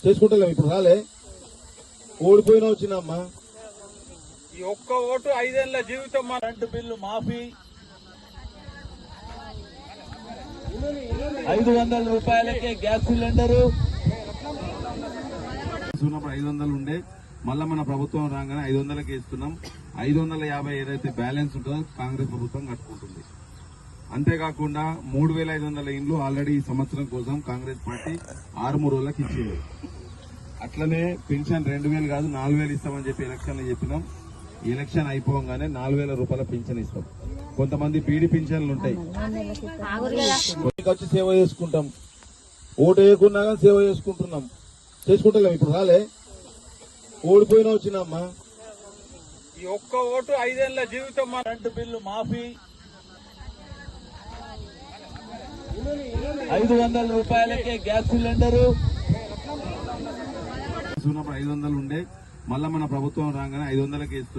చేసుకుంటలేం ఇప్పుడు రాలే ఓడిపోయినా వచ్చినమ్మా ఈ ఒక్క ఓటు 5 ఏళ్ల జీవితం. కరెంటు బిల్లు మాఫీ 500 రూపాయలకే గ్యాస్ సిలిండరు 500 ఉండే మళ్ళా మన ప్రభుత్వం రాగానే 500కి ఇస్తున్నాం. 550 ఏదైతే బ్యాలెన్స్ ఉంటుందో కాంగ్రెస్ ప్రభుత్వం కట్టుకుంటుంది. అంతేకాకుండా 3500 ఇండ్లు ఆల్రెడీ ఈ సంవత్సరం కోసం కాంగ్రెస్ పార్టీ 6 రోజులకు ఇచ్చింది. అట్లనే పెన్షన్ 2000 కాదు 4000 ఇస్తామని చెప్పి ఎలక్షన్లు చెప్పినాం. ఎలక్షన్ అయిపోగానే 4000 రూపాయల పింఛన్ ఇస్తాం. కొంతమంది బీడీ పింఛన్లు ఉంటాయి, వచ్చి సేవ చేసుకుంటాం. ఓటు వేయకున్నా కానీ సేవ చేసుకుంటున్నాం. చేసుకుంటలేం ఇప్పుడు రాలే ఓడిపోయినా వచ్చినమ్మా ఈ ఒక్క ఓటు 5 ఏళ్ల జీవితం. కరెంటు బిల్లు మాఫీ 500 రూపాయలకే గ్యాస్ సిలిండరు 500 ఉండే మళ్ళా మన ప్రభుత్వం రాగానే 500కి ఇస్తున్నాం.